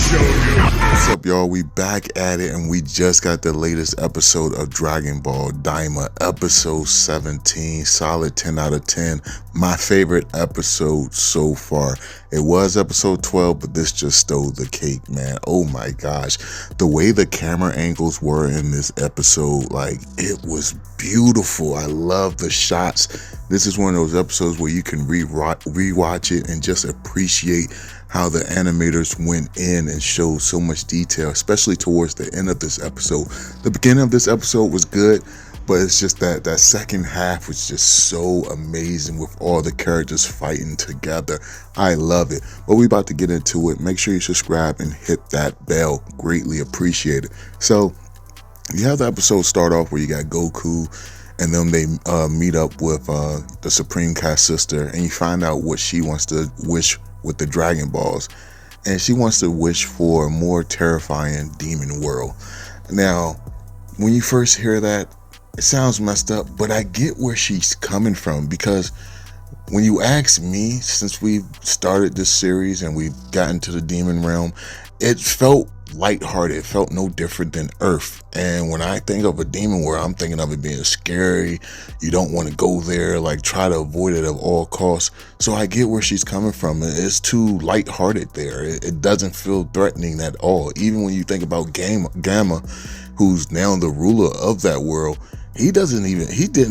What's up, y'all? We back at it, and we just got the latest episode of Dragon Ball Daima, episode 17. Solid 10 out of 10. My favorite episode so far. It was episode 12, but this just stole the cake, man. Oh my gosh. The way the camera angles were in this episode, like, it was beautiful. I love the shots. This is one of those episodes where you can rewatch it and just appreciate how the animators went in and showed so much detail, especially towards the end of this episode. The beginning of this episode was good, but it's just that second half was just so amazing with all the characters fighting together. I love it. But we about to get into it. Make sure you subscribe and hit that bell. Greatly appreciated. So you have the episode start off where you got Goku and then they meet up with the Supreme Kai sister, and you find out what she wants to wish with the Dragon Balls, and she wants to wish for a more terrifying demon world. Now, when you first hear that, it sounds messed up, but I get where she's coming from, because when you ask me, since we've started this series and we've gotten to the demon realm, it felt lighthearted. It felt no different than Earth. And when I think of a demon world, I'm thinking of it being scary. You don't want to go there, like try to avoid it at all costs. So I get where she's coming from. It's too lighthearted there. It doesn't feel threatening at all. Even when you think about Gomah, who's now the ruler of that world, he didn't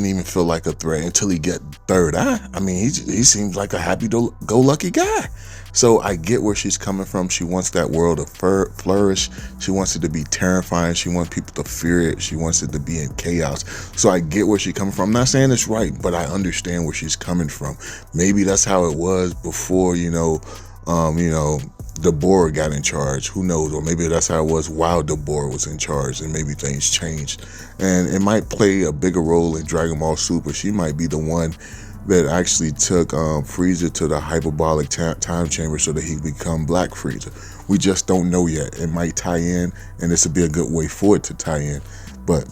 even feel like a threat until he get third eye. I mean, he seems like a happy-go-lucky guy. So I get where she's coming from. She wants that world to flourish. She wants it to be terrifying. She wants people to fear it. She wants it to be in chaos. So I get where she's coming from. I'm not saying it's right, but I understand where she's coming from. Maybe that's how it was before, Deborah got in charge. Who knows? Or maybe that's how it was while Deborah was in charge, and maybe things changed. And it might play a bigger role in Dragon Ball Super. She might be the one that actually took Frieza to the hyperbolic time chamber so that he become Black Frieza. We just don't know yet. It might tie in, and this would be a good way for it to tie in. But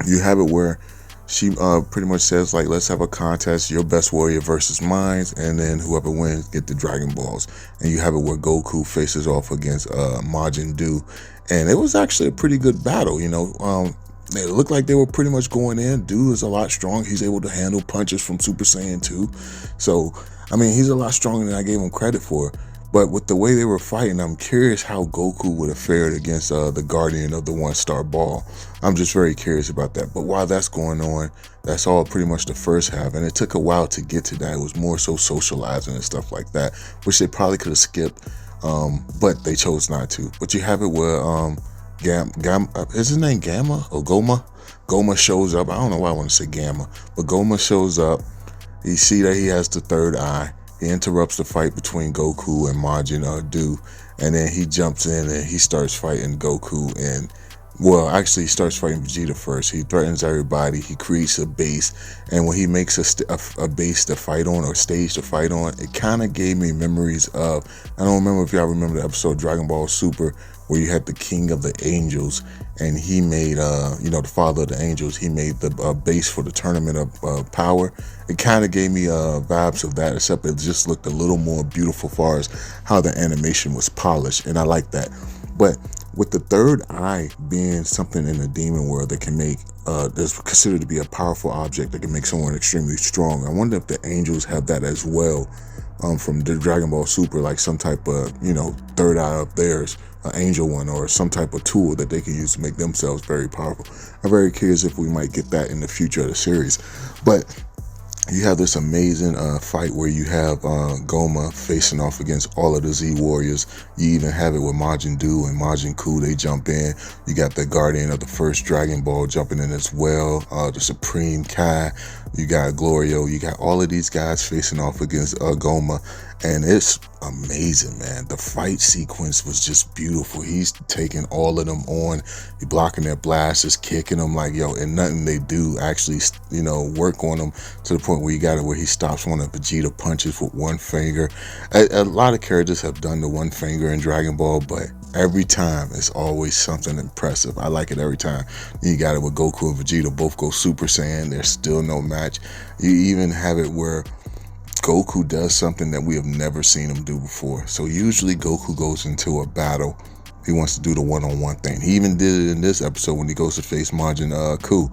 you have it where she pretty much says, like, let's have a contest, your best warrior versus mine, and then whoever wins get the Dragon Balls. And you have it where Goku faces off against Majin Buu, and it was actually a pretty good battle. It looked like they were pretty much going in. Buu is a lot strong. He's able to handle punches from Super Saiyan 2. So, I mean, he's a lot stronger than I gave him credit for. But with the way they were fighting, I'm curious how Goku would have fared against the Guardian of the One-Star Ball. I'm just very curious about that. But while that's going on, that's all pretty much the first half. And it took a while to get to that. It was more so socializing and stuff like that, which they probably could have skipped, but they chose not to. But you have it where is his name Gamma or Gomah? Gomah shows up. I don't know why I want to say Gamma, but Gomah shows up. You see that he has the third eye. He interrupts the fight between Goku and Majin Buu, and then he jumps in and he starts fighting Goku. And he starts fighting Vegeta first. He threatens everybody. He creates a base, and when he makes a base to fight on, or stage to fight on, it kind of gave me memories of, I don't remember if y'all remember the episode Dragon Ball Super where you had the King of the Angels, and he made, the Father of the Angels, he made the base for the Tournament of Power. It kind of gave me vibes of that, except it just looked a little more beautiful as far as how the animation was polished, and I like that. But with the third eye being something in the demon world that can make, that's considered to be a powerful object that can make someone extremely strong, I wonder if the angels have that as well, from the Dragon Ball Super, like some type of, third eye of theirs, an angel one, or some type of tool that they can use to make themselves very powerful. I'm very curious if we might get that in the future of the series. But you have this amazing fight where you have Gomah facing off against all of the Z Warriors. You even have it with Majin Buu and Majin Buu. They jump in. You got the Guardian of the first Dragon Ball jumping in as well. The Supreme Kai. You got Glorio. You got all of these guys facing off against Gomah. And it's amazing, man. The fight sequence was just beautiful. He's taking all of them on. He blocking their blasts, kicking them like, and nothing they do actually, work on them to the point where you got it where he stops one of Vegeta punches with one finger. A lot of characters have done the one finger in Dragon Ball, but every time it's always something impressive. I like it every time. You got it with Goku and Vegeta both go Super Saiyan. There's still no match. You even have it where Goku does something that we have never seen him do before. So usually Goku goes into a battle, he wants to do the one-on-one thing. He even did it in this episode when he goes to face Majin Ku.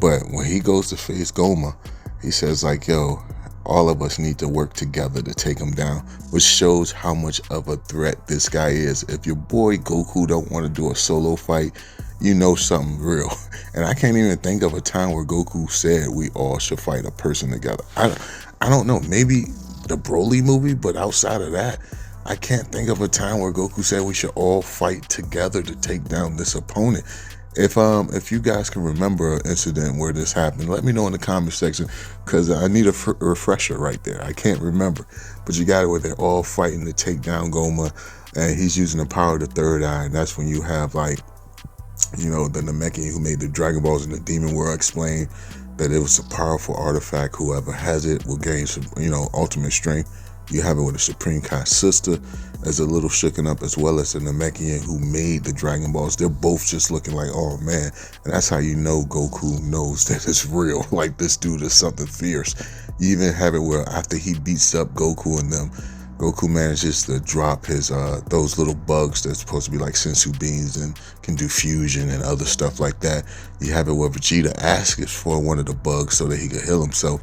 But when he goes to face Gomah, he says like, yo, all of us need to work together to take him down, which shows how much of a threat this guy is. If your boy Goku don't want to do a solo fight, you know something real. And I can't even think of a time where Goku said we all should fight a person together. I don't know, maybe the Broly movie, but outside of that, I can't think of a time where Goku said we should all fight together to take down this opponent. If you guys can remember an incident where this happened, let me know in the comment section, because I need a refresher right there. I can't remember, but you got it where they're all fighting to take down Gomah, and he's using the power of the third eye, and that's when you have like, you know, the Namekian who made the Dragon Balls in the Demon World explain that it was a powerful artifact. Whoever has it will gain some, you know, ultimate strength. You have it with the Supreme Kai's sister as a little shooken up, as well as the Namekian who made the Dragon Balls. They're both just looking like, oh man. And that's how you know Goku knows that it's real. Like, this dude is something fierce. You even have it where after he beats up Goku and them, Goku manages to drop his those little bugs that's supposed to be like sensu beans and can do fusion and other stuff like that. You have it where Vegeta asks for one of the bugs so that he could heal himself,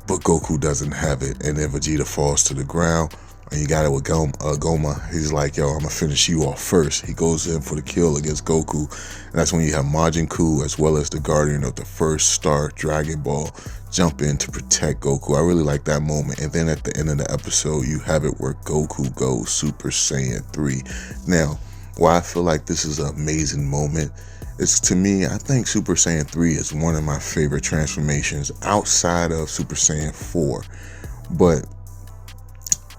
but Goku doesn't have it, and then Vegeta falls to the ground, and you got it with Gomah. He's like, yo, I'm gonna finish you off first. He goes in for the kill against Goku, and that's when you have Majin Ku, as well as the Guardian of the First Star Dragon Ball, jump in to protect Goku. I really like that moment. And then at the end of the episode, you have it where Goku goes Super Saiyan 3. Now, why I feel like this is an amazing moment, it's, to me, I think Super Saiyan 3 is one of my favorite transformations outside of Super Saiyan 4. But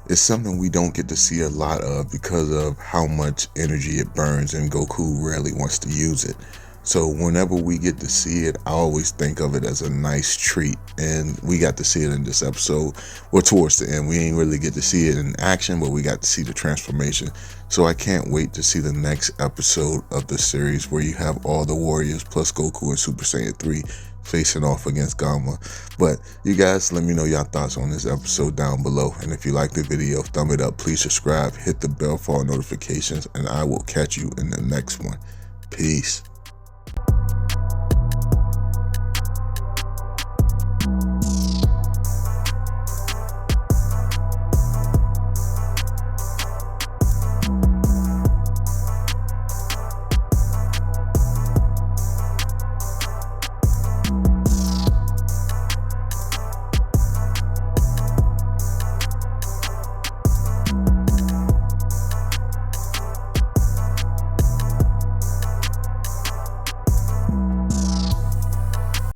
it's something we don't get to see a lot of because of how much energy it burns, and Goku rarely wants to use it. So whenever we get to see it, I always think of it as a nice treat. And we got to see it in this episode. Well, towards the end, we ain't really get to see it in action, but we got to see the transformation. So I can't wait to see the next episode of the series where you have all the warriors plus Goku and Super Saiyan 3 facing off against Gomah. But you guys, let me know your thoughts on this episode down below. And if you like the video, thumb it up. Please subscribe, hit the bell for all notifications, and I will catch you in the next one. Peace.